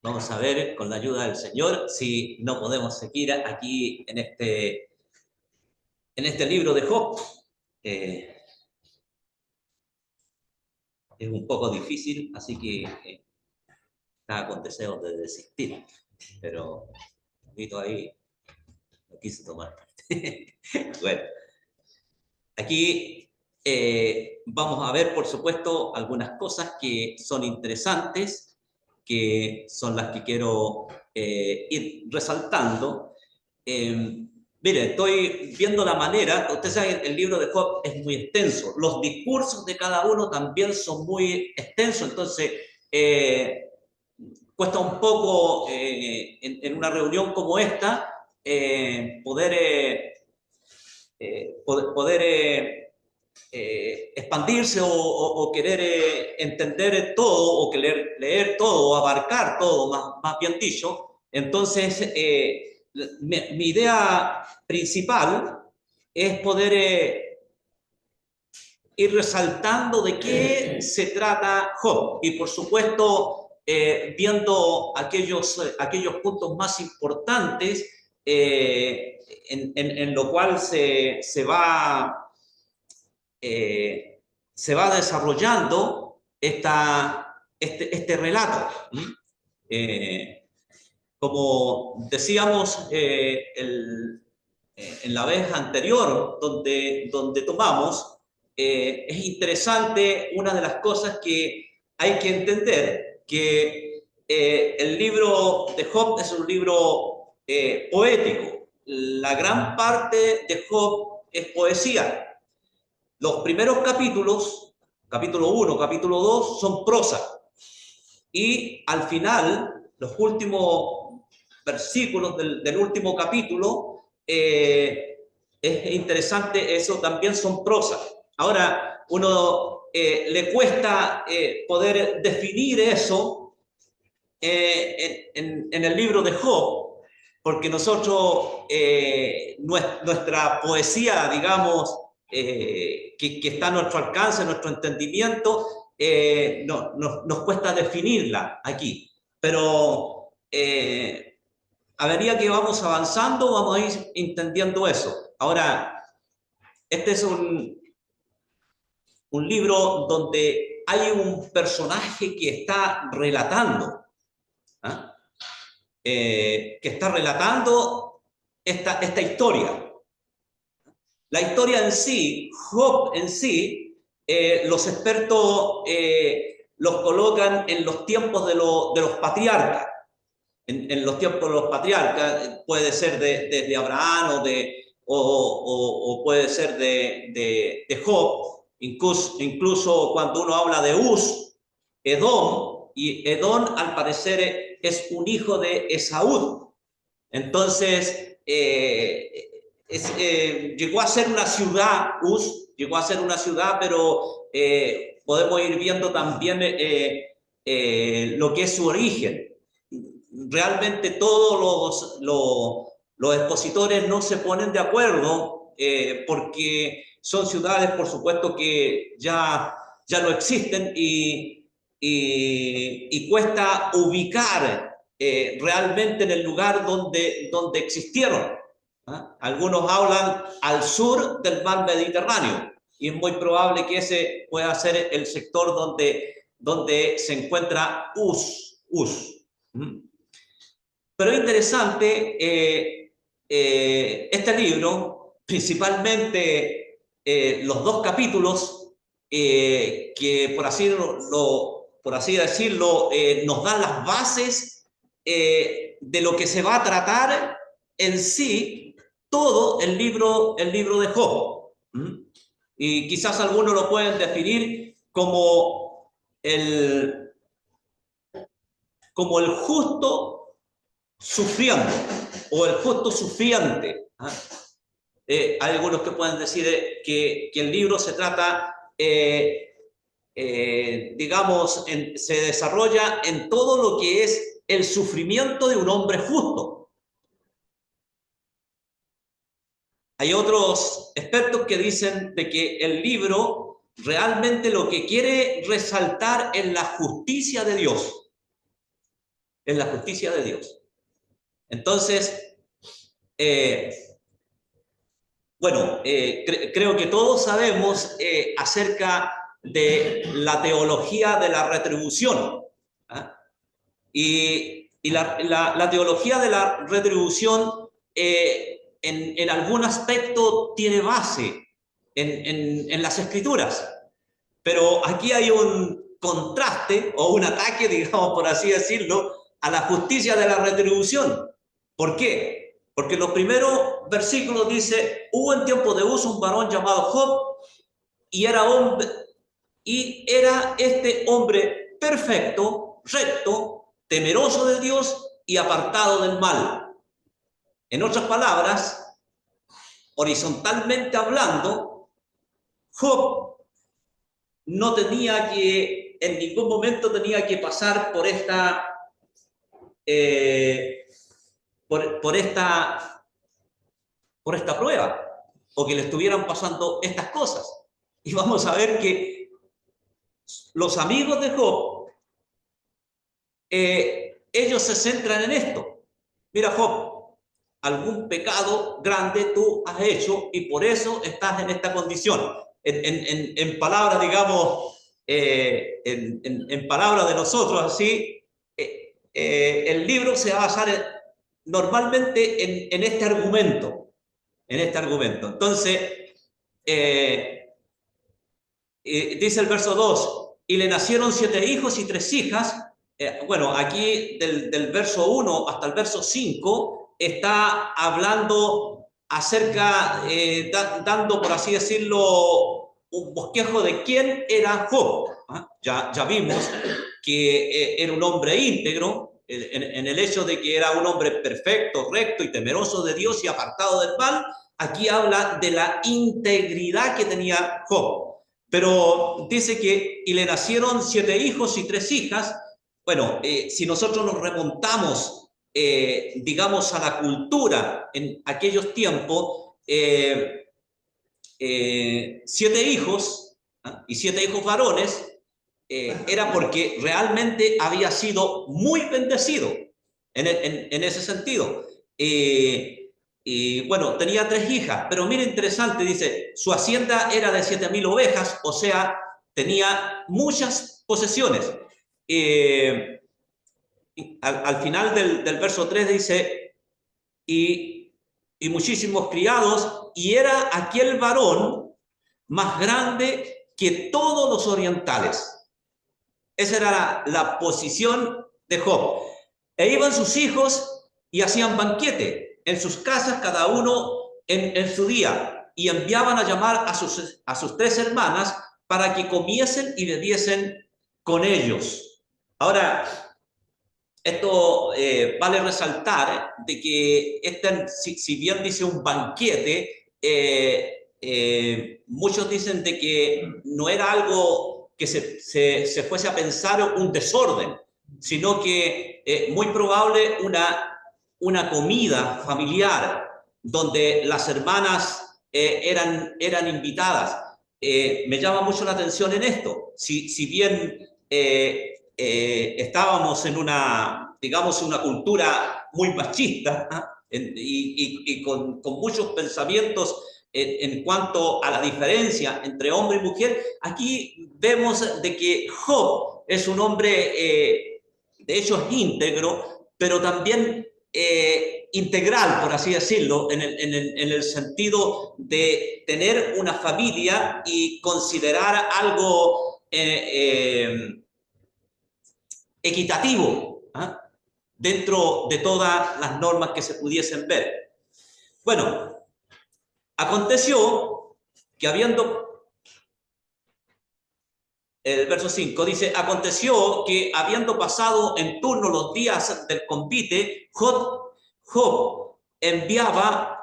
Vamos a ver con la ayuda del Señor si no podemos seguir aquí en este libro de Job. Eh, es un poco difícil, así que estaba con deseos de desistir, pero un poquito ahí no quise tomar parte. Bueno, aquí vamos a ver, por supuesto, algunas cosas que son interesantes, que son las que quiero ir resaltando. Mire, estoy viendo la manera, ustedes saben, el libro de Job es muy extenso, los discursos de cada uno también son muy extensos, entonces cuesta un poco en una reunión como esta poder expandirse o querer entender todo o querer leer todo o abarcar todo, más bien dicho. Entonces, mi idea principal es poder ir resaltando de qué se trata Job y, por supuesto, viendo aquellos puntos más importantes en lo cual se va desarrollando este relato. Eh, Como decíamos en la vez anterior donde tomamos, es interesante una de las cosas que hay que entender, que el libro de Job es un libro poético. La gran parte de Job es poesía. Los primeros capítulos, capítulo 1, capítulo 2, son prosa. Y al final, los últimos versículos del último capítulo, es interesante, eso también son prosa. Ahora, uno le cuesta poder definir eso en el libro de Job, porque nosotros, nuestra poesía, digamos, que está a nuestro alcance, a nuestro entendimiento, nos cuesta definirla aquí. Pero a medida que vamos avanzando, vamos a ir entendiendo eso. Ahora, este es un libro donde hay un personaje que está relatando, ¿ah? Que está relatando esta historia. La historia en sí, Job en sí, los expertos los colocan en los tiempos de los patriarcas. En los tiempos de los patriarcas, puede ser desde Abraham o puede ser de Job, incluso cuando uno habla de Uz, Edom, y Edom al parecer es un hijo de Esaú. Entonces, llegó a ser una ciudad, Uz, llegó a ser una ciudad, pero podemos ir viendo también lo que es su origen. Realmente todos los expositores no se ponen de acuerdo porque son ciudades, por supuesto, que ya no existen y cuesta ubicar realmente en el lugar donde existieron. ¿Ah? Algunos hablan al sur del mar Mediterráneo y es muy probable que ese pueda ser el sector donde se encuentra Uz. ¿Mm? Pero es interesante este libro, principalmente los dos capítulos que por así decirlo, nos dan las bases de lo que se va a tratar en sí todo el libro de Job. ¿Mm? Y quizás algunos lo pueden definir como el justo sufriendo o el justo sufriente. ¿Ah? Hay algunos que pueden decir que el libro se trata, digamos, se desarrolla en todo lo que es el sufrimiento de un hombre justo. Hay otros expertos que dicen de que el libro realmente lo que quiere resaltar es la justicia de Dios. en la justicia de Dios. Entonces, creo que todos sabemos acerca de la teología de la retribución. ¿Ah? Y la teología de la retribución en algún aspecto tiene base en las Escrituras. Pero aquí hay un contraste o un ataque, digamos, por así decirlo, a la justicia de la retribución. ¿Por qué? Porque en los primeros versículos dice, hubo en tiempo de Uz un varón llamado Job, y era este hombre perfecto, recto, temeroso de Dios y apartado del mal. En otras palabras, horizontalmente hablando, Job no tenía que, en ningún momento tenía que pasar por esta prueba, o que le estuvieran pasando estas cosas. Y vamos a ver que los amigos de Job, ellos se centran en esto. Mira, Job, algún pecado grande tú has hecho y por eso estás en esta condición. En palabras, digamos, en palabras de nosotros, así, el libro se va a basar normalmente en este argumento. Entonces, dice el verso 2, y le nacieron 7 hijos y 3 hijas. Aquí del verso 1 hasta el verso 5 está hablando acerca, dando, por así decirlo, un bosquejo de quién era Job. Ya vimos que era un hombre íntegro, en el hecho de que era un hombre perfecto, recto y temeroso de Dios y apartado del mal. Aquí habla de la integridad que tenía Job. Pero dice que, y le nacieron 7 hijos y 3 hijas. Si nosotros nos remontamos, digamos, a la cultura en aquellos tiempos, 7 hijos y 7 hijos varones, era porque realmente había sido muy bendecido en ese sentido. Tenía 3 hijas, pero mira, interesante, dice, su hacienda era de 7.000 ovejas, o sea, tenía muchas posesiones. Al final del verso 3 dice, y muchísimos criados, y era aquel varón más grande que todos los orientales. Esa era la posición de Job. E iban sus hijos y hacían banquete en sus casas, cada uno en su día, y enviaban a llamar a sus 3 hermanas para que comiesen y bebiesen con ellos. Ahora, esto vale resaltar de que si bien dice un banquete, muchos dicen de que no era algo que se fuese a pensar un desorden, sino que muy probable una comida familiar donde las hermanas eran invitadas. Me llama mucho la atención en esto. Si bien estábamos en una cultura muy machista, y con muchos pensamientos en cuanto a la diferencia entre hombre y mujer, aquí vemos de que Job es un hombre, de hecho es íntegro, pero también integral, por así decirlo, en el sentido de tener una familia y considerar algo equitativo, dentro de todas las normas que se pudiesen ver. Aconteció que el verso 5 dice, aconteció que habiendo pasado en turno los días del convite, Job enviaba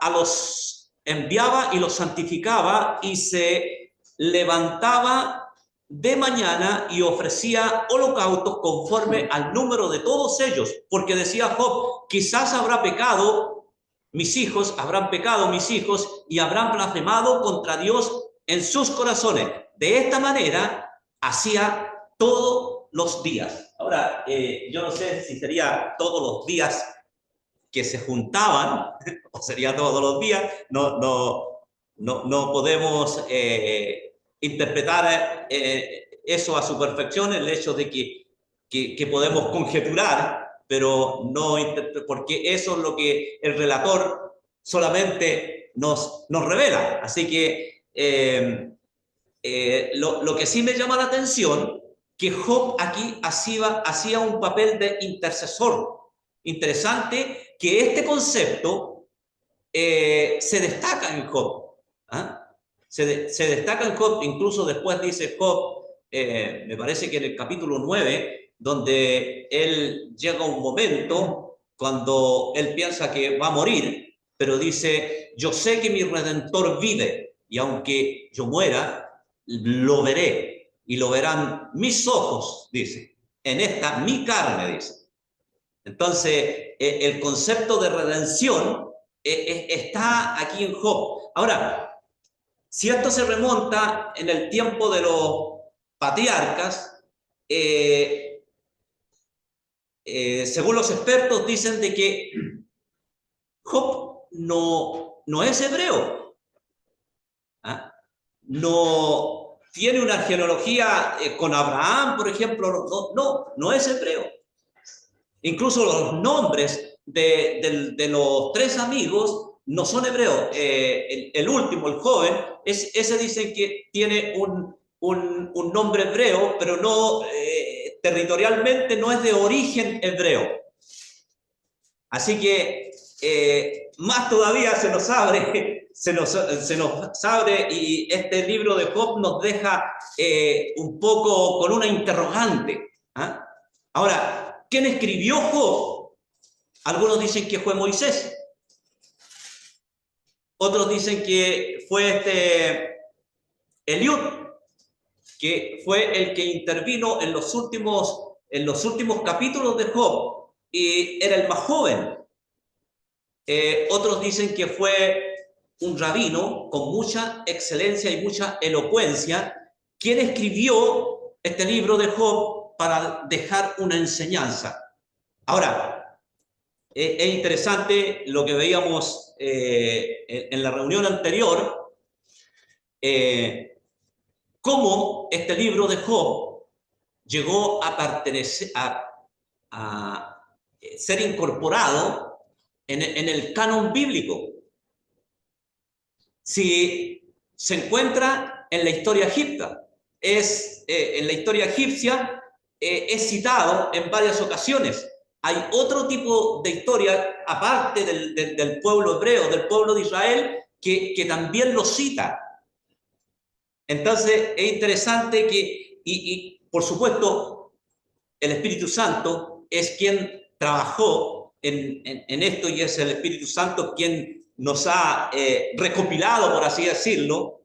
y los santificaba y se levantaba de mañana y ofrecía holocaustos conforme al número de todos ellos, porque decía Job, quizás habrán pecado mis hijos y habrán blasfemado contra Dios en sus corazones. De esta manera hacía todo los días. Ahora, yo no sé si sería todos los días que se juntaban, o sería todos los días, no podemos interpretar eso a su perfección, el hecho de que podemos conjeturar, pero no, porque eso es lo que el relator solamente nos revela. Así que lo que sí me llama la atención, que Job aquí hacía un papel de intercesor. Interesante que este concepto se destaca en Job. ¿Ah? Se destaca en Job, incluso después dice Job, me parece que en el capítulo 9, donde él llega a un momento cuando él piensa que va a morir, pero dice, yo sé que mi Redentor vive, y aunque yo muera, lo veré, y lo verán mis ojos, dice, en esta mi carne, dice. Entonces, el concepto de redención está aquí en Job. Ahora, si esto se remonta en el tiempo de los patriarcas, según los expertos dicen de que Job no es hebreo, ¿ah? No tiene una genealogía con Abraham, por ejemplo, no es hebreo. Incluso los nombres de los tres amigos no son hebreos. El último, el joven, ese dicen que tiene un nombre hebreo, pero no territorialmente no es de origen hebreo. Así que más todavía se nos abre, se nos abre, y este libro de Job nos deja un poco con una interrogante. ¿Ah? Ahora, ¿quién escribió Job? Algunos dicen que fue Moisés. Otros dicen que fue Eliud, que fue el que intervino en los últimos capítulos de Job y era el más joven. Otros dicen que fue un rabino con mucha excelencia y mucha elocuencia, quien escribió este libro de Job para dejar una enseñanza. Ahora, es interesante lo que veíamos en la reunión anterior, cómo este libro de Job llegó a pertenecer, a ser incorporado en el canon bíblico. Si se encuentra en la historia egipcia, en la historia egipcia es citado en varias ocasiones. Hay otro tipo de historia, aparte del pueblo hebreo, del pueblo de Israel, que también lo cita. Entonces es interesante que, y por supuesto, el Espíritu Santo es quien trabajó en esto, y es el Espíritu Santo quien nos ha recopilado, por así decirlo,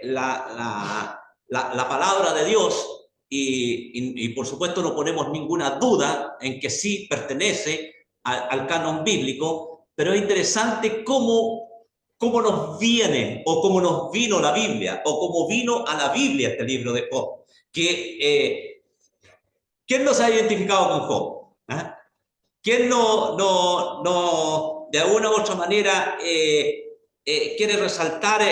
la palabra de Dios, y por supuesto no ponemos ninguna duda en que sí pertenece al canon bíblico, pero es interesante cómo nos viene, o cómo nos vino la Biblia, o cómo vino a la Biblia este libro de Job, que ¿quién no se ha identificado con Job? ¿Ah? ¿Quién de alguna u otra manera quiere resaltar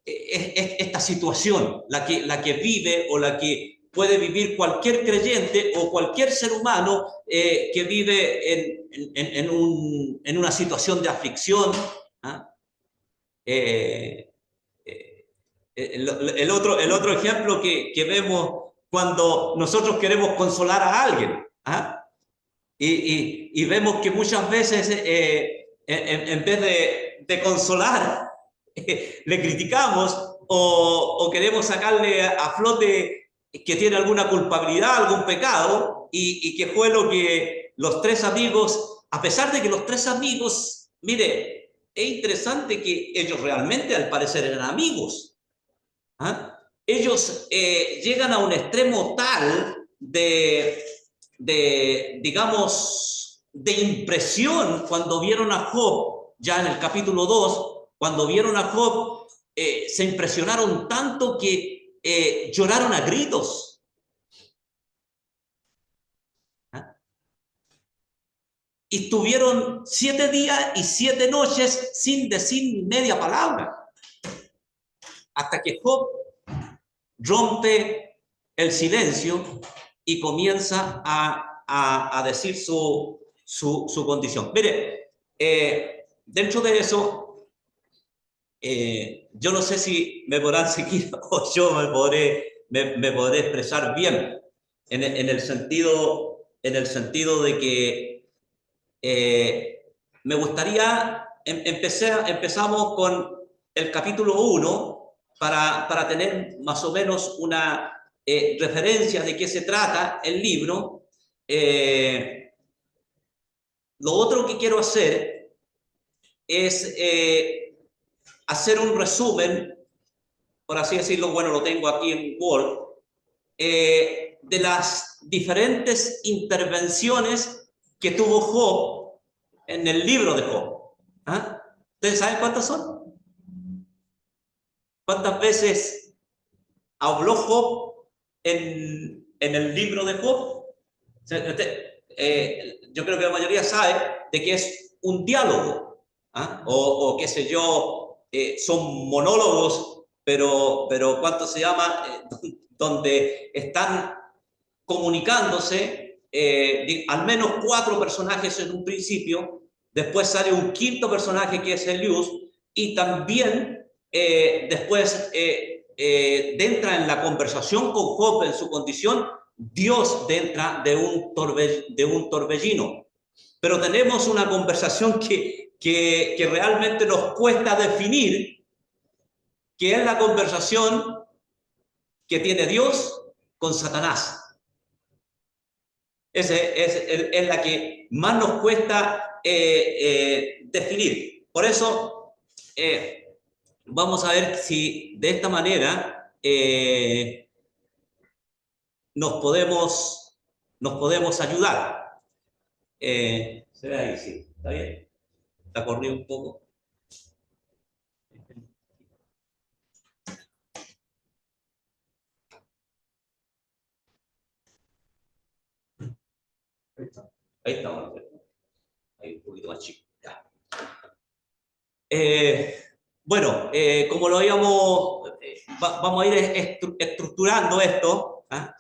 esta situación, la que vive o la que puede vivir cualquier creyente o cualquier ser humano que vive en una situación de aflicción? ¿Ah? El otro ejemplo que vemos cuando nosotros queremos consolar a alguien, ¿ah? Y vemos que muchas veces en vez de consolar, le criticamos o queremos sacarle a flote que tiene alguna culpabilidad, algún pecado, y que fue lo que los tres amigos, a pesar de que los tres amigos, mire, es interesante que ellos realmente al parecer eran amigos. ¿Ah? Ellos llegan a un extremo tal digamos, de impresión cuando vieron a Job, ya en el capítulo 2, cuando vieron a Job, se impresionaron tanto que lloraron a gritos. y estuvieron 7 días y 7 noches sin decir ni media palabra, hasta que Job rompe el silencio y comienza a decir su condición. Mire, dentro de eso, yo no sé si me podrán seguir o yo me podré expresar bien en el sentido de que me gustaría, empezamos con el capítulo 1 para tener más o menos una referencia de qué se trata el libro. Lo otro que quiero hacer es hacer un resumen, por así decirlo, bueno, lo tengo aquí en Word, de las diferentes intervenciones que tuvo Job en el libro de Job. ¿Ah? ¿Ustedes saben cuántas son? ¿Cuántas veces habló Job en el libro de Job? Yo creo que la mayoría sabe de que es un diálogo, ¿ah? O qué sé yo, son monólogos, pero ¿cuánto se llama? Donde están comunicándose al menos 4 personajes en un principio, después sale un quinto personaje que es Eliud, y también después entra en la conversación con Job en su condición, Dios entra de un torbellino. Pero tenemos una conversación que realmente nos cuesta definir, que es la conversación que tiene Dios con Satanás. Es la que más nos cuesta definir. Por eso, vamos a ver si de esta manera nos podemos ayudar. ¿Se ve ahí? Sí, ¿está bien? ¿Está corrido un poco? Ahí está. Ahí un poquito más chico. Ya. Bueno, como lo habíamos, vamos a ir estructurando esto. ¿Ah?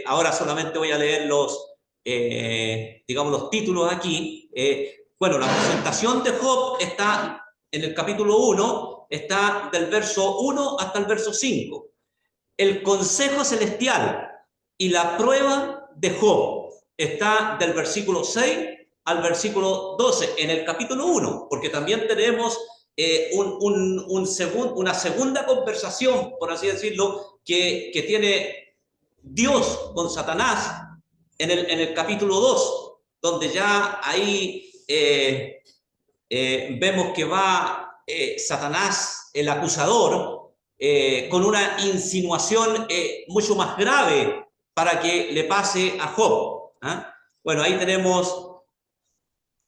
Ahora solamente voy a leer digamos, los títulos aquí. Bueno, la presentación de Job está en el capítulo 1, está del verso 1 hasta el verso 5. El consejo celestial y la prueba de Job está del versículo 6 al versículo 12 en el capítulo 1, porque también tenemos una segunda conversación, por así decirlo, que tiene Dios con Satanás en el capítulo 2, donde ya ahí vemos que va Satanás, el acusador, con una insinuación mucho más grave para que le pase a Job. ¿Ah? Bueno, ahí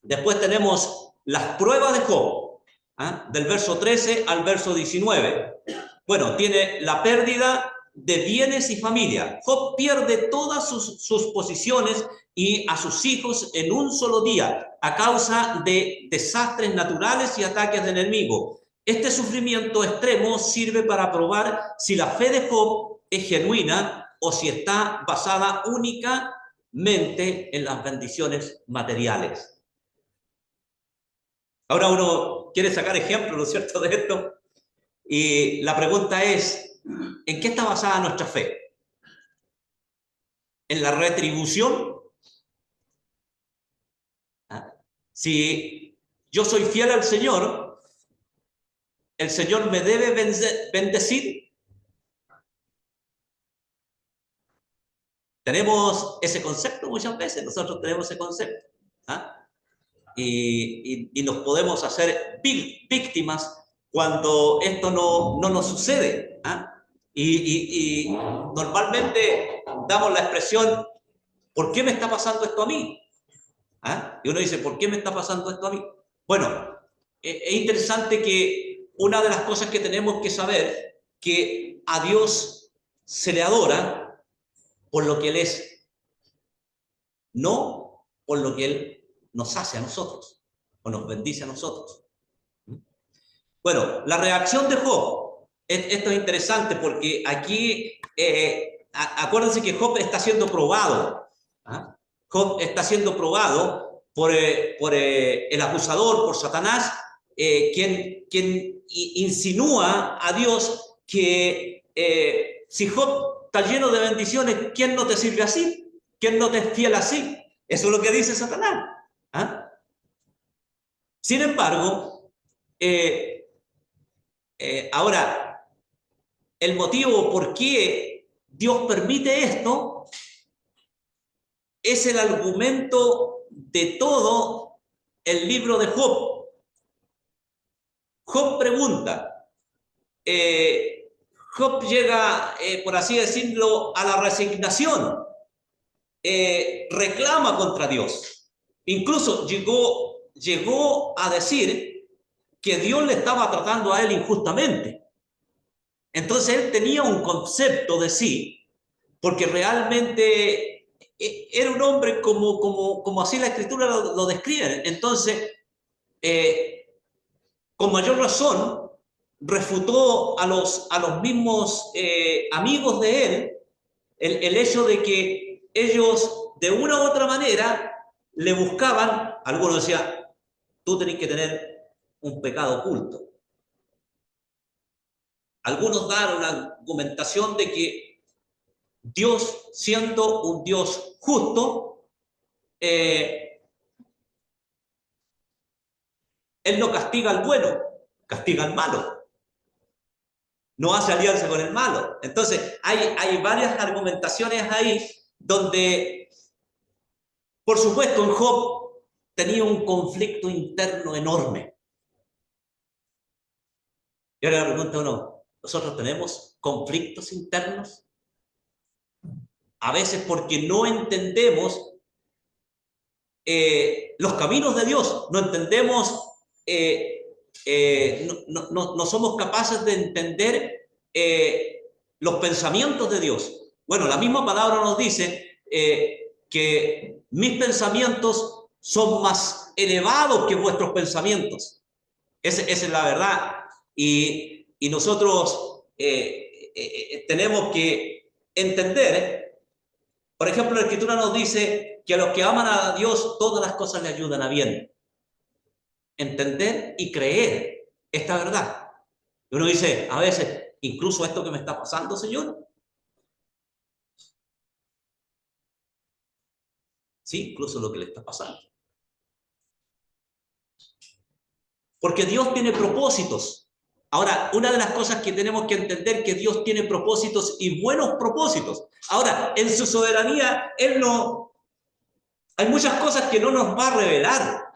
después tenemos las pruebas de Job, ¿ah? Del verso 13 al verso 19. Bueno, tiene la pérdida de bienes y familia. Job pierde todas sus posiciones y a sus hijos en un solo día a causa de desastres naturales y ataques de enemigos. Este sufrimiento extremo sirve para probar si la fe de Job es genuina o si está basada únicamente en las bendiciones materiales. Ahora uno quiere sacar ejemplos, ¿no es cierto?, de esto. Y la pregunta es, ¿en qué está basada nuestra fe? ¿En la retribución? ¿Ah? Si yo soy fiel al Señor, ¿el Señor me debe bendecir? Tenemos ese concepto muchas veces, nosotros tenemos ese concepto. ¿Ah? Y nos podemos hacer víctimas cuando esto no nos sucede. ¿Ah? Y normalmente damos la expresión, ¿por qué me está pasando esto a mí? ¿Ah? Y uno dice, ¿por qué me está pasando esto a mí? Bueno, es interesante que una de las cosas que tenemos que saber, que a Dios se le adora por lo que Él es, no por lo que Él nos hace a nosotros o nos bendice a nosotros. Bueno, la reacción de Job, esto es interesante porque aquí, acuérdense que Job está siendo probado. ¿Ah? Job está siendo probado por el acusador, por Satanás, quien insinúa a Dios que si Job está lleno de bendiciones, ¿quién no te sirve así? ¿Quién no te es fiel así? Eso es lo que dice Satanás. ¿Ah? Sin embargo, ahora, el motivo por qué Dios permite esto es el argumento de todo el libro de Job. Job pregunta, Job llega, por así decirlo, a la resignación, reclama contra Dios. Incluso llegó a decir que Dios le estaba tratando a él injustamente. Entonces él tenía un concepto de sí, porque realmente era un hombre como así la escritura lo describe. Entonces, con mayor razón, refutó a los mismos amigos de él el hecho de que ellos, de una u otra manera, le buscaban. Algunos decían, tú tenés que tener un pecado oculto. Algunos dan una argumentación de que Dios, siendo un Dios justo, Él no castiga al bueno, castiga al malo. No hace alianza con el malo. Entonces, hay varias argumentaciones ahí donde, por supuesto, en Job tenía un conflicto interno enorme. Y ahora le pregunto, ¿no? ¿Nosotros tenemos conflictos internos? A veces porque no entendemos los caminos de Dios, no entendemos, no somos capaces de entender los pensamientos de Dios. Bueno, la misma palabra nos dice que mis pensamientos son más elevados que vuestros pensamientos. Esa es la verdad. Y nosotros tenemos que entender, por ejemplo, la Escritura nos dice que a los que aman a Dios todas las cosas le ayudan a bien. Entender y creer esta verdad. Y uno dice, a veces, incluso esto que me está pasando, Señor. Sí, incluso lo que le está pasando. Porque Dios tiene propósitos. Ahora, una de las cosas que tenemos que entender es que Dios tiene propósitos y buenos propósitos. Ahora, en su soberanía, Él no... Hay muchas cosas que no nos va a revelar.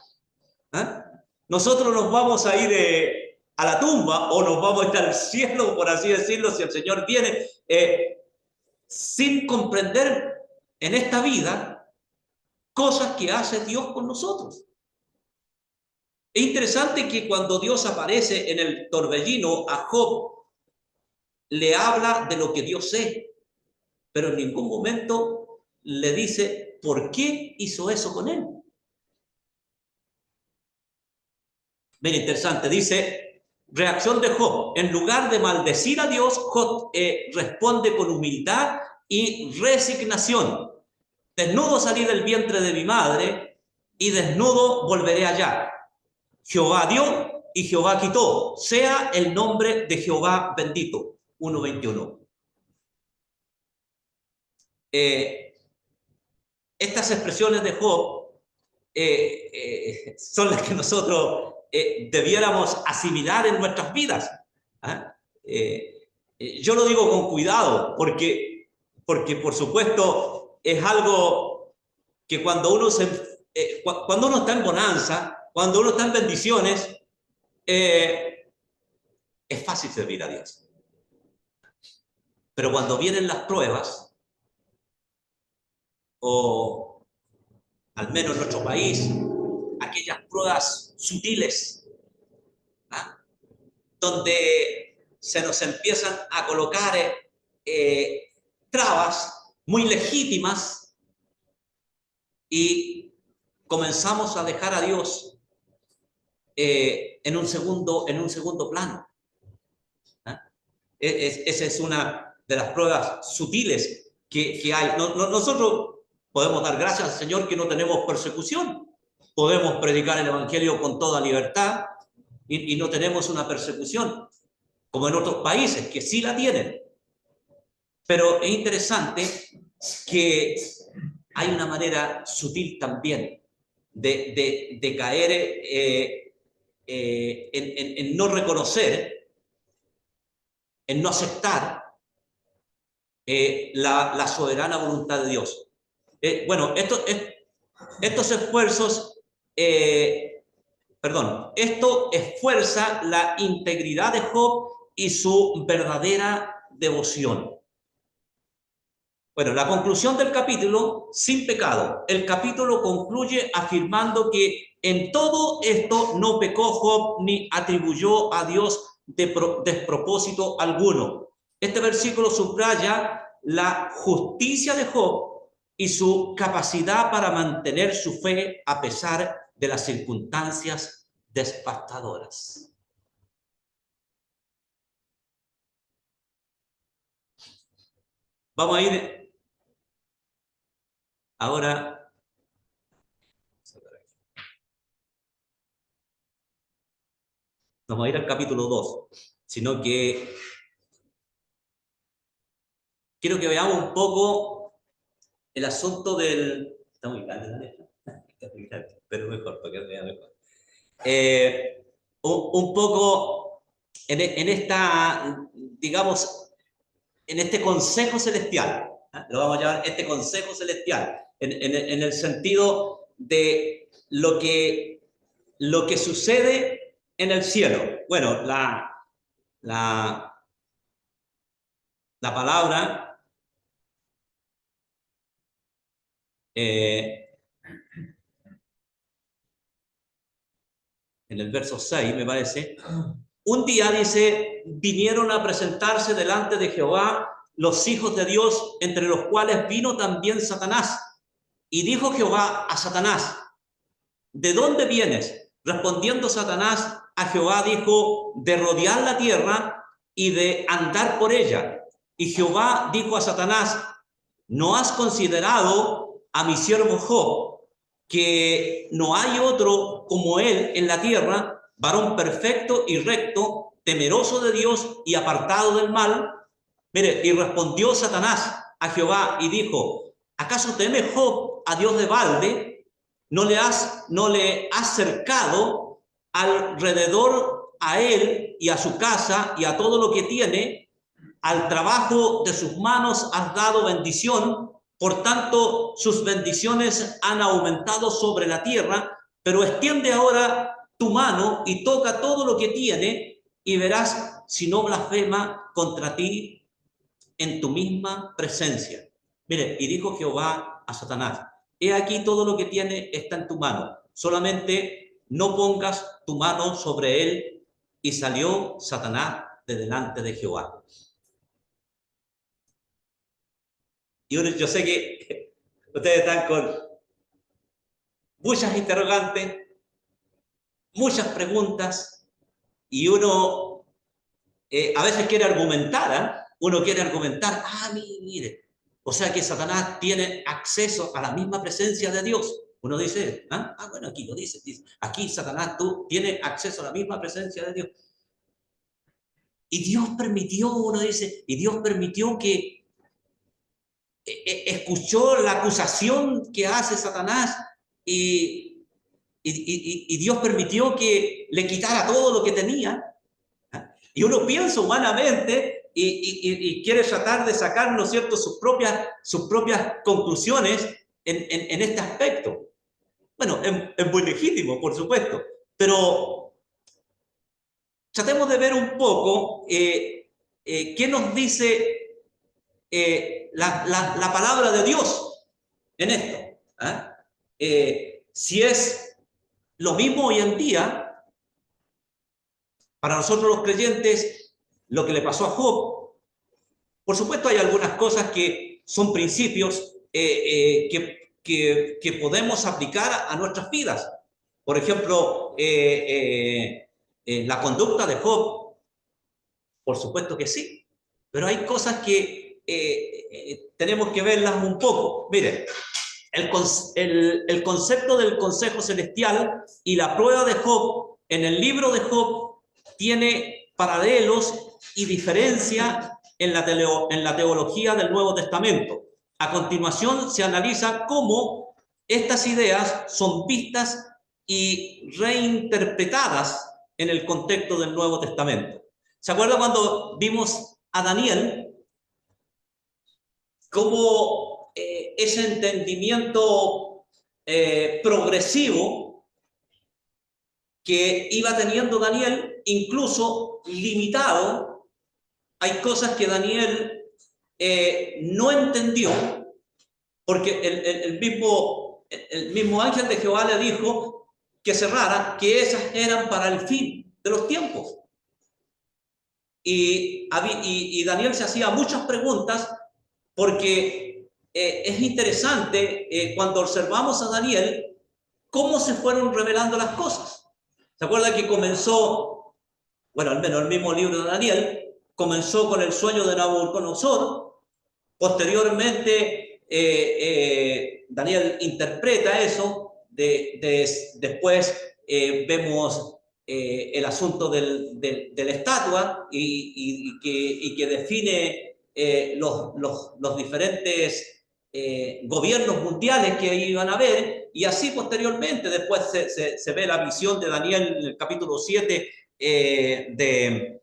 ¿Eh? Nosotros nos vamos a ir a la tumba o nos vamos a ir al cielo, por así decirlo, si el Señor viene, sin comprender en esta vida cosas que hace Dios con nosotros. Es interesante que cuando Dios aparece en el torbellino a Job, le habla de lo que Dios es, pero en ningún momento le dice por qué hizo eso con él. Bien interesante, dice, reacción de Job. En lugar de maldecir a Dios, Job responde con humildad y resignación. Desnudo salí del vientre de mi madre y desnudo volveré allá. Jehová dio y Jehová quitó. Sea el nombre de Jehová bendito. 1:21. Estas expresiones de Job son las que nosotros debiéramos asimilar en nuestras vidas. ¿Ah? Yo lo digo con cuidado porque por supuesto es algo que cuando uno está en bonanza, cuando uno está en bendiciones, es fácil servir a Dios. Pero cuando vienen las pruebas, o al menos en nuestro país, aquellas pruebas sutiles, ¿ah? Donde se nos empiezan a colocar trabas muy legítimas y comenzamos a dejar a Dios en un segundo plano. Esa es una de las pruebas sutiles que hay. Nosotros podemos dar gracias al Señor que no tenemos persecución. Podemos predicar el Evangelio con toda libertad y no tenemos una persecución, como en otros países que sí la tienen. Pero es interesante que hay una manera sutil también de caer en no reconocer, en no aceptar la soberana voluntad de Dios. Bueno, estos esfuerzos, esto esfuerza la integridad de Job y su verdadera devoción. Bueno, la conclusión del capítulo, sin pecado. El capítulo concluye afirmando que en todo esto no pecó Job ni atribuyó a Dios despropósito alguno. Este versículo subraya la justicia de Job y su capacidad para mantener su fe a pesar de las circunstancias devastadoras. Vamos a ir ahora. Vamos a ir al capítulo 2, sino que quiero que veamos un poco el asunto del... Está muy grande la letra, pero mejor, para que vea mejor. Un poco en esta, digamos, en este consejo celestial, lo vamos a llamar este consejo celestial, en el sentido de lo que sucede en el cielo. Bueno, la palabra en el verso 6, me parece, un día dice, vinieron a presentarse delante de Jehová los hijos de Dios, entre los cuales vino también Satanás. Y dijo Jehová a Satanás, ¿de dónde vienes? Respondiendo Satanás a Jehová dijo, de rodear la tierra y de andar por ella. Y Jehová dijo a Satanás, ¿no has considerado a mi siervo Job, que no hay otro como él en la tierra, varón perfecto y recto, temeroso de Dios y apartado del mal? Mire, y respondió Satanás a Jehová y dijo, ¿acaso teme Job a Dios de balde? ¿No le has cercado alrededor a él y a su casa y a todo lo que tiene? Al trabajo de sus manos has dado bendición, por tanto sus bendiciones han aumentado sobre la tierra, pero extiende ahora tu mano y toca todo lo que tiene y verás si no blasfema contra ti en tu misma presencia. Mire, y dijo Jehová a Satanás, he aquí todo lo que tiene está en tu mano, solamente no pongas tu mano sobre él. Y salió Satanás de delante de Jehová. Y yo sé que ustedes están con muchas interrogantes, muchas preguntas, y uno a veces quiere argumentar, uno quiere argumentar, mire, o sea que Satanás tiene acceso a la misma presencia de Dios. Uno dice, bueno, aquí lo dice, aquí Satanás tiene acceso a la misma presencia de Dios. Y Dios permitió, uno dice, y Dios permitió que escuchó la acusación que hace Satanás y Dios permitió que le quitara todo lo que tenía. Y uno piensa humanamente y quiere tratar de sacar, ¿no es cierto?, sus propias conclusiones en este aspecto. Bueno, es muy legítimo, por supuesto, pero tratemos de ver un poco qué nos dice la palabra de Dios en esto. Si es lo mismo hoy en día, para nosotros los creyentes, lo que le pasó a Job, por supuesto hay algunas cosas que son principios que que podemos aplicar a nuestras vidas. Por ejemplo, la conducta de Job, por supuesto que sí, pero hay cosas que tenemos que verlas un poco. Miren, el concepto del consejo celestial y la prueba de Job en el libro de Job tiene paralelos y diferencia en la teología del Nuevo Testamento. A continuación se analiza cómo estas ideas son vistas y reinterpretadas en el contexto del Nuevo Testamento. ¿Se acuerdan cuando vimos a Daniel? Cómo ese entendimiento progresivo que iba teniendo Daniel, incluso limitado, hay cosas que Daniel no entendió, porque el mismo ángel de Jehová le dijo que cerrara, que esas eran para el fin de los tiempos. Y Daniel se hacía muchas preguntas, porque es interesante cuando observamos a Daniel, cómo se fueron revelando las cosas. ¿Se acuerda que comenzó, bueno, al menos el mismo libro de Daniel, comenzó con el sueño de Nabucodonosor? Posteriormente, Daniel interpreta eso, después vemos el asunto de la estatua y que define los diferentes gobiernos mundiales que iban a haber, y así posteriormente después se ve la visión de Daniel en el capítulo 7 de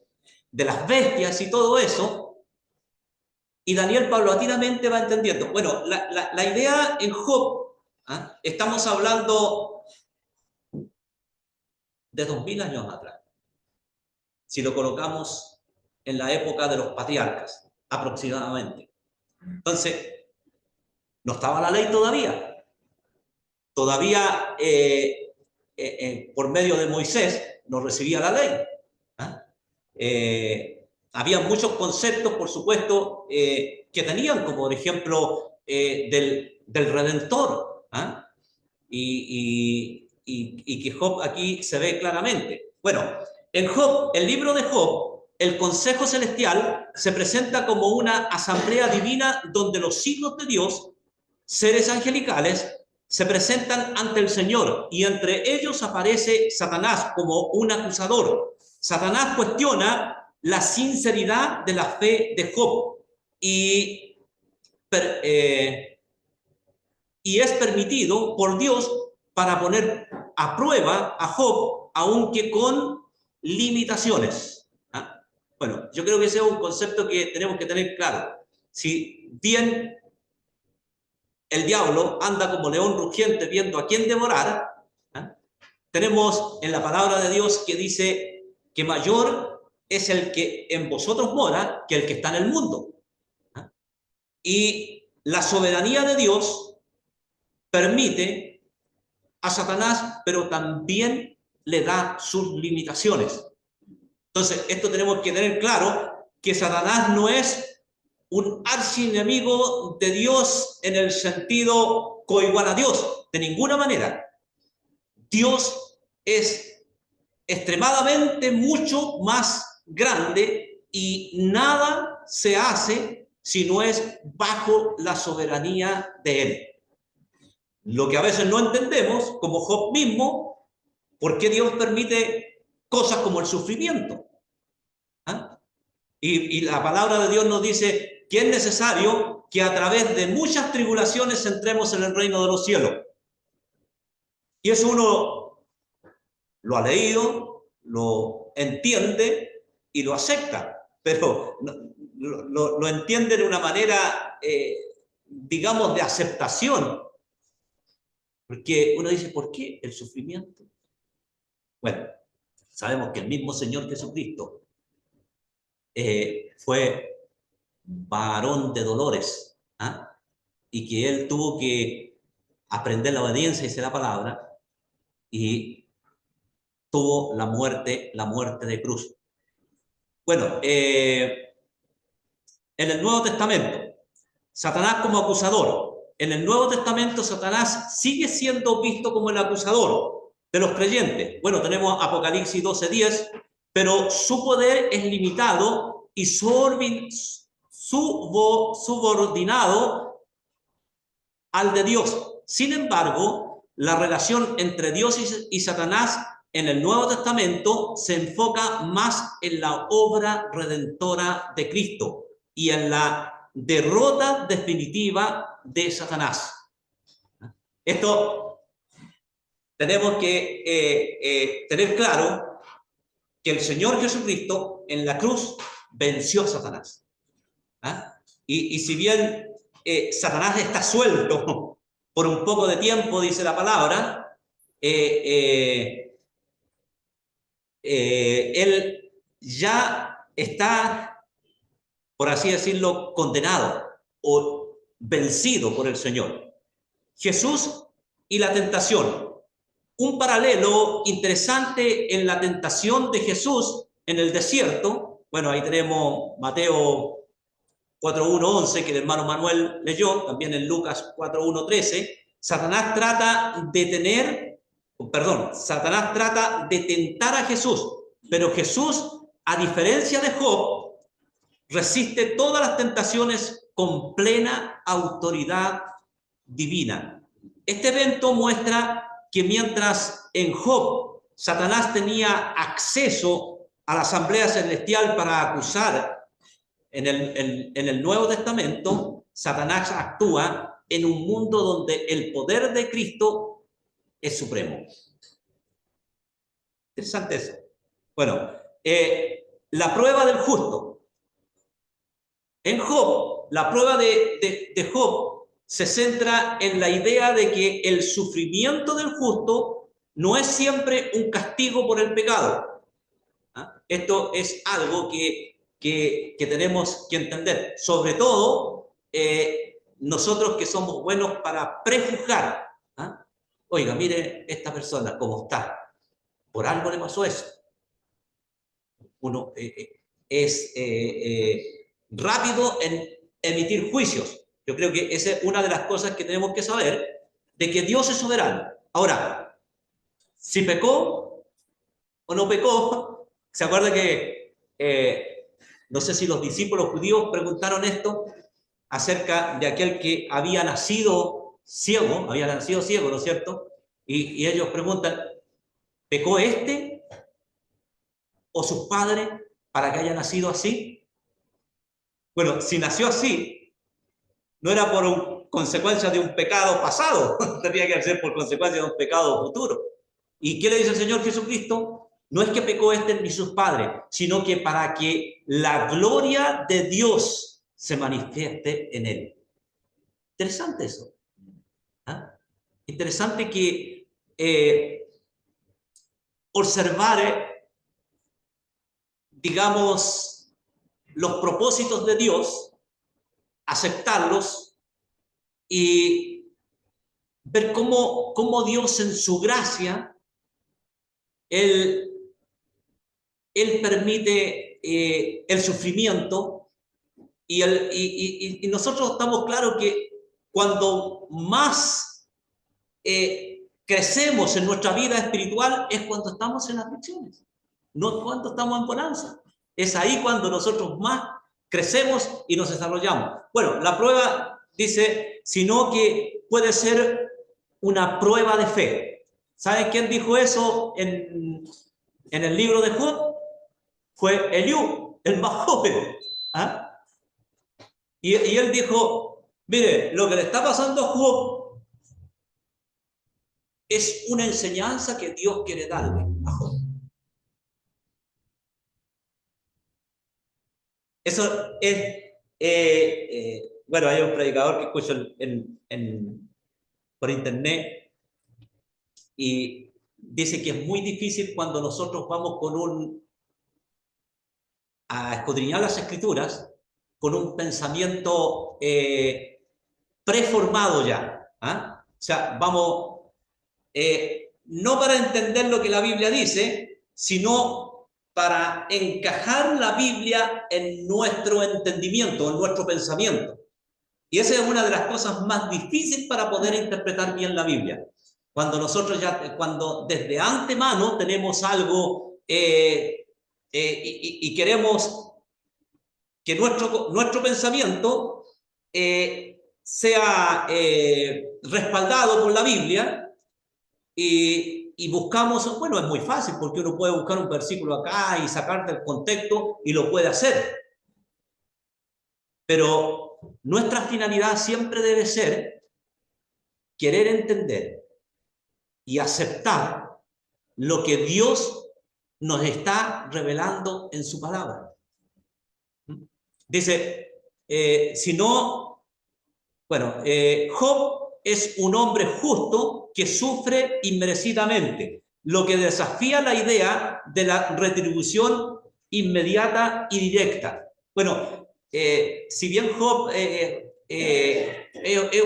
las bestias y todo eso, y Daniel paulatinamente va entendiendo. Bueno, la idea en Job, estamos hablando de 2000 años atrás, si lo colocamos en la época de los patriarcas, aproximadamente. Entonces, no estaba la ley todavía. Todavía, por medio de Moisés, no recibía la ley. Había muchos conceptos, por supuesto, que tenían, como por ejemplo, del Redentor. Y que Job aquí se ve claramente. Bueno, en Job, el libro de Job, el consejo celestial se presenta como una asamblea divina donde los hijos de Dios, seres angelicales, se presentan ante el Señor, y entre ellos aparece Satanás como un acusador. Satanás cuestiona la sinceridad de la fe de Job y es permitido por Dios para poner a prueba a Job, aunque con limitaciones. Bueno, yo creo que ese es un concepto que tenemos que tener claro. Si bien el diablo anda como león rugiente viendo a quién devorar, tenemos en la palabra de Dios que dice que mayor es el que en vosotros mora que el que está en el mundo. Y la soberanía de Dios permite a Satanás, pero también le da sus limitaciones. Entonces, esto tenemos que tener claro, que Satanás no es un archienemigo de Dios en el sentido coigual a Dios, de ninguna manera. Dios es extremadamente mucho más grande y nada se hace si no es bajo la soberanía de Él. Lo que a veces no entendemos, como Job mismo, ¿por qué Dios permite cosas como el sufrimiento? Y la palabra de Dios nos dice que es necesario que a través de muchas tribulaciones entremos en el reino de los cielos. Y eso uno lo ha leído, lo entiende y lo acepta, pero lo entiende de una manera, digamos, de aceptación. Porque uno dice, ¿por qué el sufrimiento? Bueno, sabemos que el mismo Señor Jesucristo fue varón de dolores, y que Él tuvo que aprender la obediencia, dice la palabra, y tuvo la muerte de cruz. Bueno, en el Nuevo Testamento, Satanás como acusador. en el Nuevo Testamento Satanás sigue siendo visto como el acusador de los creyentes. Bueno, tenemos Apocalipsis 12:10, pero su poder es limitado y subordinado al de Dios. Sin embargo, la relación entre Dios y Satanás en el Nuevo Testamento se enfoca más en la obra redentora de Cristo y en la derrota definitiva de Satanás. Esto tenemos que tener claro que el Señor Jesucristo en la cruz venció a Satanás. Y si bien Satanás está suelto por un poco de tiempo, dice la palabra, él ya está, por así decirlo, condenado o vencido por el Señor. Jesús y la tentación. Un paralelo interesante en la tentación de Jesús en el desierto. Bueno, ahí tenemos Mateo 4:1-11, que el hermano Manuel leyó, también en Lucas 4:1-13. Satanás trata de tentar a Jesús, pero Jesús, a diferencia de Job, resiste todas las tentaciones con plena autoridad divina. Este evento muestra que mientras en Job Satanás tenía acceso a la asamblea celestial para acusar, en el Nuevo Testamento Satanás actúa en un mundo donde el poder de Cristo es supremo. Interesante eso. Bueno, la prueba del justo. En Job, la prueba de Job se centra en la idea de que el sufrimiento del justo no es siempre un castigo por el pecado. Esto es algo que tenemos que entender. Sobre todo, nosotros que somos buenos para prejuzgar. Oiga, mire esta persona cómo está. Por algo le pasó eso. Uno es rápido en emitir juicios. Yo creo que esa es una de las cosas que tenemos que saber, de que Dios es soberano. Ahora, si pecó o no pecó, ¿se acuerda que no sé si los discípulos judíos preguntaron esto acerca de aquel que había nacido ciego, ¿no es cierto? Y ellos preguntan, ¿pecó este o sus padres para que haya nacido así? Bueno, si nació así, no era por consecuencia de un pecado pasado, tenía que ser por consecuencia de un pecado futuro. ¿Y qué le dice el Señor Jesucristo? No es que pecó este ni sus padres, sino que para que la gloria de Dios se manifieste en él. Interesante eso. Interesante que observar, digamos, los propósitos de Dios, aceptarlos y ver cómo Dios en su gracia, Él permite el sufrimiento y nosotros estamos claros que cuando más crecemos en nuestra vida espiritual es cuando estamos en aflicciones, no cuando estamos en bonanza. Es ahí cuando nosotros más crecemos y nos desarrollamos. Bueno, la prueba dice, sino que puede ser una prueba de fe. ¿Saben quién dijo eso en el libro de Job? Fue Eliú, el más joven. Y él dijo, mire, lo que le está pasando a Job es una enseñanza que Dios quiere darle a Job. Eso es, bueno, hay un predicador que escucho por internet y dice que es muy difícil cuando nosotros vamos a escudriñar las escrituras con un pensamiento preformado ya. O sea, vamos, no para entender lo que la Biblia dice, sino para encajar la Biblia en nuestro entendimiento, en nuestro pensamiento. Y esa es una de las cosas más difíciles para poder interpretar bien la Biblia. Cuando nosotros cuando desde antemano tenemos algo y queremos que nuestro pensamiento sea respaldado por la Biblia y buscamos, bueno, es muy fácil porque uno puede buscar un versículo acá y sacar del contexto y lo puede hacer. Pero nuestra finalidad siempre debe ser querer entender y aceptar lo que Dios nos está revelando en su palabra. Dice, si no, bueno, Job es un hombre justo que sufre inmerecidamente, lo que desafía la idea de la retribución inmediata y directa. Bueno, si bien Job es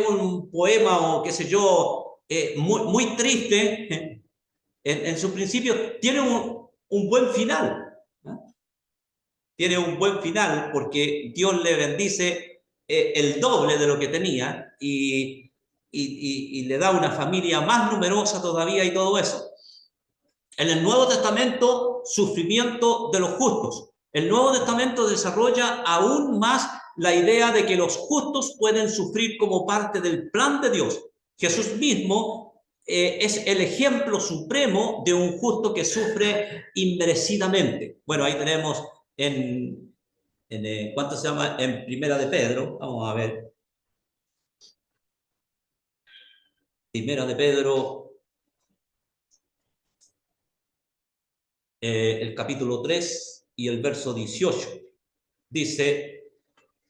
un poema o qué sé yo, muy triste, en su principio tiene un buen final. Tiene un buen final porque Dios le bendice el doble de lo que tenía y le da una familia más numerosa todavía y todo eso. En el Nuevo Testamento, sufrimiento de los justos. El Nuevo Testamento desarrolla aún más la idea de que los justos pueden sufrir como parte del plan de Dios. Jesús mismo es el ejemplo supremo de un justo que sufre inmerecidamente. Bueno, ahí tenemos ¿cuánto se llama? En Primera de Pedro, vamos a ver. Primera de Pedro, el capítulo 3 y el verso 18. Dice,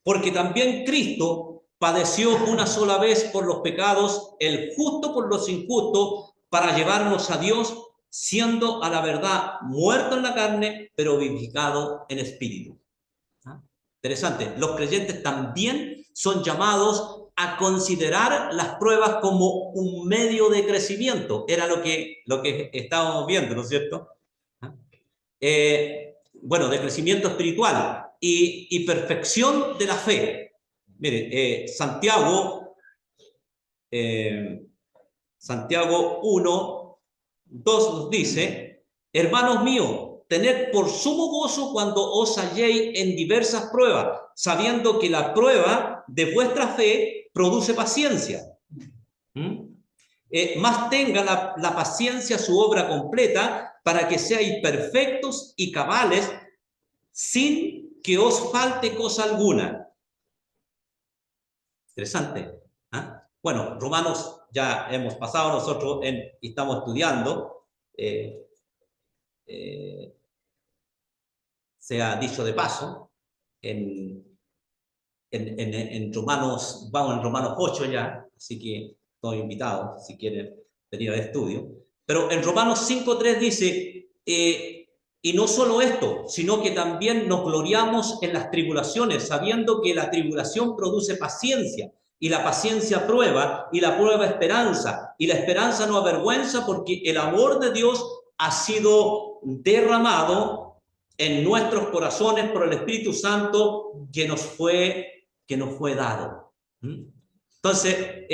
porque también Cristo padeció una sola vez por los pecados, el justo por los injustos, para llevarnos a Dios, siendo a la verdad muerto en la carne, pero vivificado en espíritu. Interesante, los creyentes también son llamados a considerar las pruebas como un medio de crecimiento. Era lo que estábamos viendo, ¿no es cierto? Bueno, de crecimiento espiritual y perfección de la fe. Mire, Santiago 1, 2 nos dice, hermanos míos, tened por sumo gozo cuando os halléis en diversas pruebas, sabiendo que la prueba de vuestra fe produce paciencia. Más tenga la paciencia su obra completa, para que seáis perfectos y cabales, sin que os falte cosa alguna. Interesante. Bueno, Romanos ya hemos pasado nosotros y estamos estudiando. Sea dicho de paso, en Romanos, vamos en Romanos 8 ya, así que estoy invitado si quieren venir al estudio. Pero en Romanos 5:3 dice, y no solo esto, sino que también nos gloriamos en las tribulaciones, sabiendo que la tribulación produce paciencia, y la paciencia prueba, y la prueba esperanza, y la esperanza no avergüenza, porque el amor de Dios ha sido derramado en nuestros corazones por el Espíritu Santo que nos fue dado. Entonces,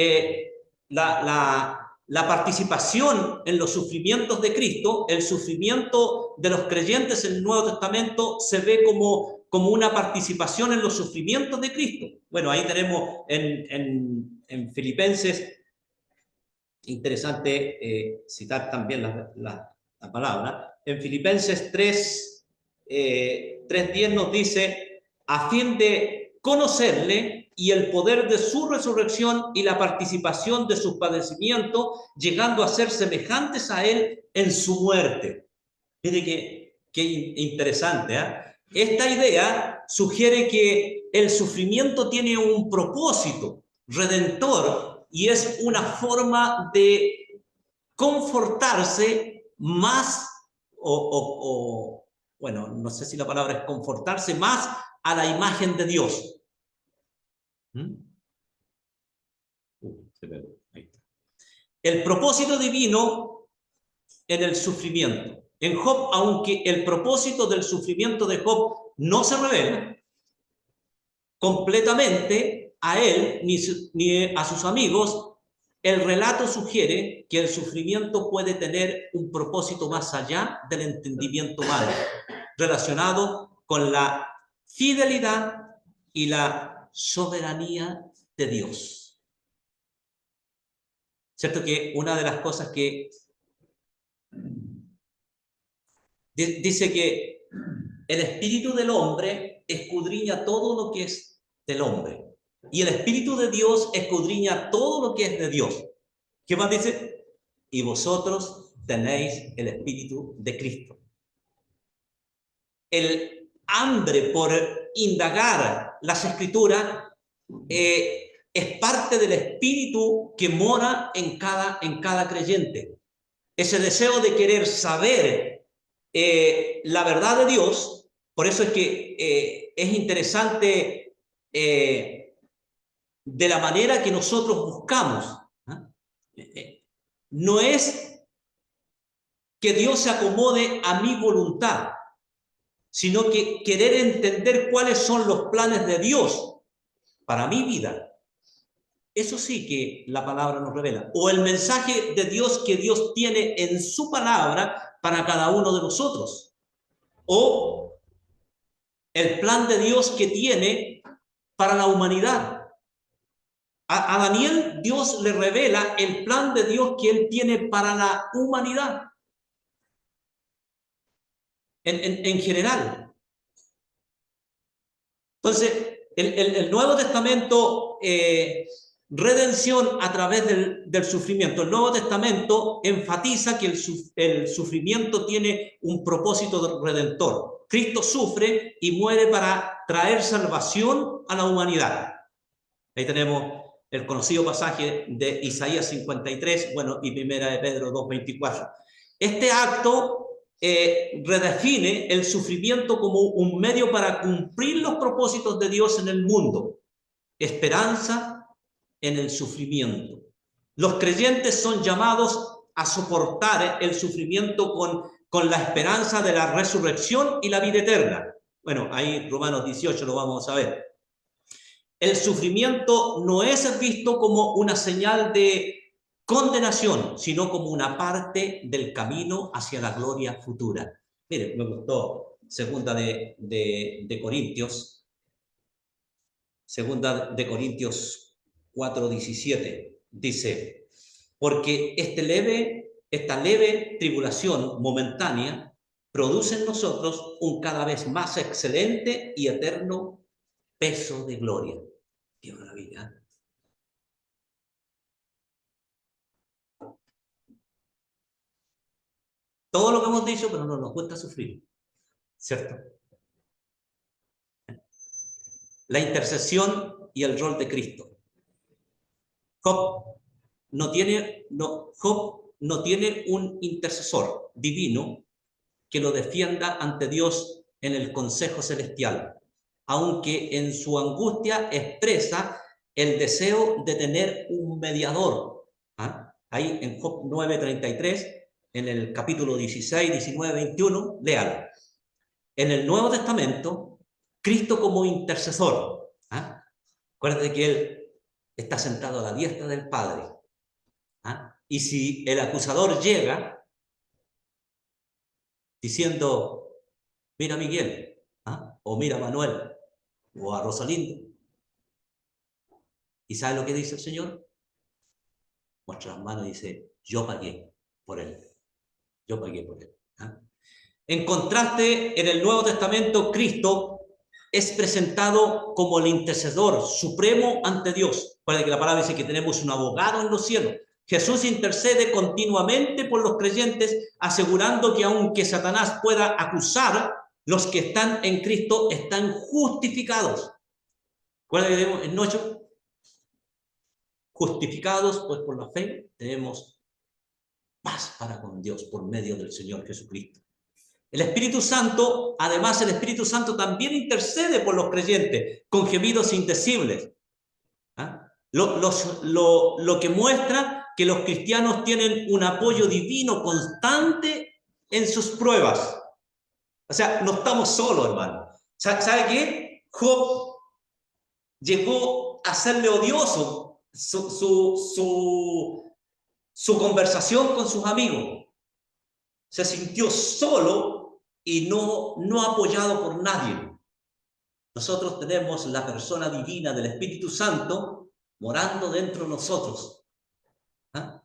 la participación en los sufrimientos de Cristo, el sufrimiento de los creyentes en el Nuevo Testamento se ve como una participación en los sufrimientos de Cristo. Bueno, ahí tenemos en Filipenses, interesante citar también la palabra, en Filipenses 3:10 nos dice, a fin de conocerle y el poder de su resurrección y la participación de sus padecimientos, llegando a ser semejantes a él en su muerte. Mire qué interesante, ¿eh? Esta idea sugiere que el sufrimiento tiene un propósito redentor y es una forma de confortarse más bueno, no sé si la palabra es confortarse más a la imagen de Dios. Ahí está. El propósito divino en el sufrimiento. En Job, aunque el propósito del sufrimiento de Job no se revela completamente, a él ni a sus amigos, el relato sugiere que el sufrimiento puede tener un propósito más allá del entendimiento humano, relacionado con la fidelidad y la soberanía de Dios. ¿Cierto que una de las cosas que dice que el espíritu del hombre escudriña todo lo que es del hombre y el espíritu de Dios escudriña todo lo que es de Dios? ¿Qué más dice? Y vosotros tenéis el espíritu de Cristo. El hambre por indagar las escrituras es parte del espíritu que mora en cada creyente. Ese deseo de querer saber la verdad de Dios. Por eso es que es interesante de la manera que nosotros buscamos. No es que Dios se acomode a mi voluntad, sino que querer entender cuáles son los planes de Dios para mi vida. Eso sí que la palabra nos revela. O el mensaje de Dios que Dios tiene en su palabra para cada uno de nosotros. O el plan de Dios que tiene para la humanidad. A Daniel Dios le revela el plan de Dios que él tiene para la humanidad. En general. Entonces, el Nuevo Testamento, redención a través del sufrimiento. El Nuevo Testamento enfatiza que el sufrimiento tiene un propósito redentor. Cristo sufre y muere para traer salvación a la humanidad. Ahí tenemos el conocido pasaje de Isaías 53, bueno, y Primera de Pedro 2:24. Este acto redefine el sufrimiento como un medio para cumplir los propósitos de Dios en el mundo. Esperanza en el sufrimiento. Los creyentes son llamados a soportar el sufrimiento con la esperanza de la resurrección y la vida eterna. Bueno, ahí Romanos 18 lo vamos a ver. El sufrimiento no es visto como una señal de condenación, sino como una parte del camino hacia la gloria futura. Miren, me gustó segunda de Corintios 4:17, dice, porque esta leve tribulación momentánea produce en nosotros un cada vez más excelente y eterno peso de gloria. ¡Qué maravilla! Todo lo que hemos dicho, pero no nos cuesta sufrir, ¿cierto? La intercesión y el rol de Cristo. Job no tiene un intercesor divino que lo defienda ante Dios en el consejo celestial, aunque en su angustia expresa el deseo de tener un mediador. Ahí en Job 9:33, en el capítulo 16, 19, 21, léalo. En el Nuevo Testamento, Cristo como intercesor. Acuérdate que Él está sentado a la diestra del Padre. Y si el acusador llega diciendo, mira a Miguel, o mira a Manuel, o a Rosalindo, ¿y sabe lo que dice el Señor? Muestra las manos y dice, yo pagué por él. Yo pagué por él. En contraste, en el Nuevo Testamento, Cristo es presentado como el intercesor supremo ante Dios. Recuerda que la palabra dice que tenemos un abogado en los cielos. Jesús intercede continuamente por los creyentes, asegurando que aunque Satanás pueda acusar, los que están en Cristo están justificados. Recuerda que tenemos en 8, justificados pues por la fe, tenemos paz para con Dios por medio del Señor Jesucristo. El Espíritu Santo, además, el Espíritu Santo también intercede por los creyentes con gemidos indecibles. Lo que muestra que los cristianos tienen un apoyo divino constante en sus pruebas. O sea, no estamos solos, hermano. ¿Sabe qué? Job llegó a serle odioso su conversación con sus amigos. Se sintió solo y no apoyado por nadie. Nosotros tenemos la persona divina del Espíritu Santo morando dentro de nosotros. ¿Ah?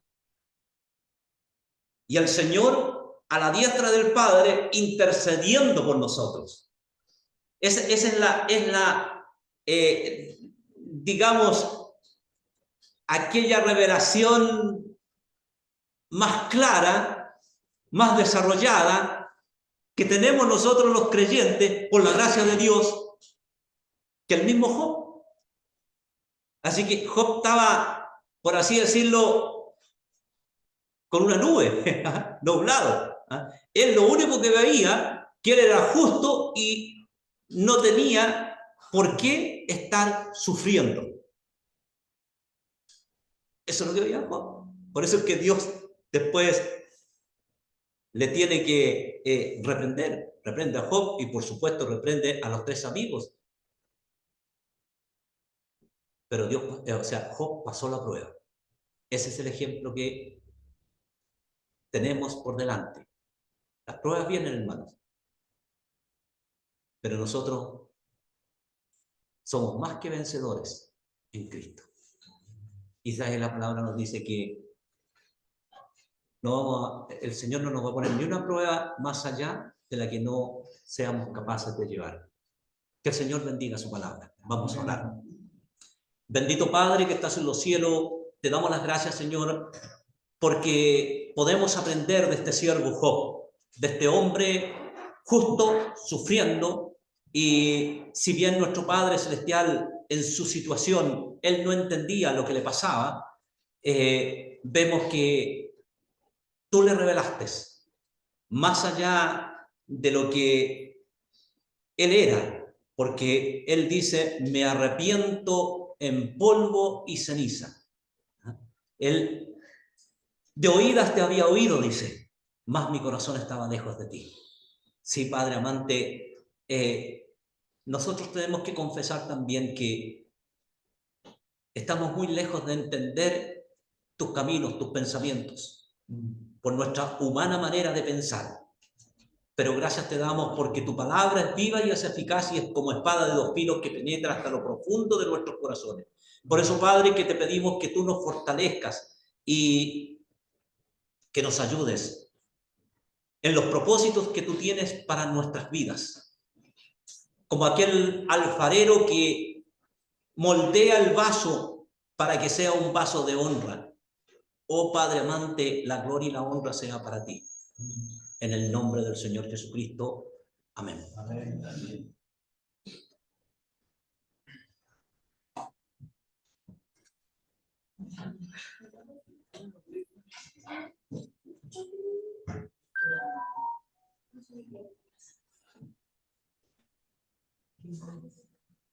Y el Señor a la diestra del Padre intercediendo por nosotros. Esa es la digamos, aquella revelación más clara, más desarrollada, que tenemos nosotros los creyentes, por la gracia de Dios, que el mismo Job. Así que Job estaba, por así decirlo, con una nube, nublado. Él lo único que veía, que él era justo y no tenía por qué estar sufriendo. Eso es lo que veía Job. Por eso es que Dios después le tiene que reprender. Reprende a Job y por supuesto reprende a los 3 amigos. Pero Dios, o sea, Job pasó la prueba. Ese es el ejemplo que tenemos por delante. Las pruebas vienen, hermanos. Pero nosotros somos más que vencedores en Cristo. Israel, la palabra nos dice que el Señor no nos va a poner ni una prueba más allá de la que no seamos capaces de llevar. Que el Señor bendiga su palabra. Vamos a orar. Bendito Padre que estás en los cielos, te damos las gracias, Señor, porque podemos aprender de este siervo Job, de este hombre justo, sufriendo, y si bien nuestro Padre Celestial en su situación, él no entendía lo que le pasaba, vemos que tú le revelaste, más allá de lo que él era, porque él dice, me arrepiento en polvo y ceniza. Él de oídas te había oído, dice, mas mi corazón estaba lejos de ti. Sí, Padre amante, nosotros tenemos que confesar también que estamos muy lejos de entender tus caminos, tus pensamientos, por nuestra humana manera de pensar. Pero gracias te damos porque tu palabra es viva y es eficaz y es como espada de 2 filos que penetra hasta lo profundo de nuestros corazones. Por eso, Padre, que te pedimos que tú nos fortalezcas y que nos ayudes en los propósitos que tú tienes para nuestras vidas. Como aquel alfarero que moldea el vaso para que sea un vaso de honra. Oh Padre amante, la gloria y la honra sea para ti. En el nombre del Señor Jesucristo. Amén. Amén. Amén.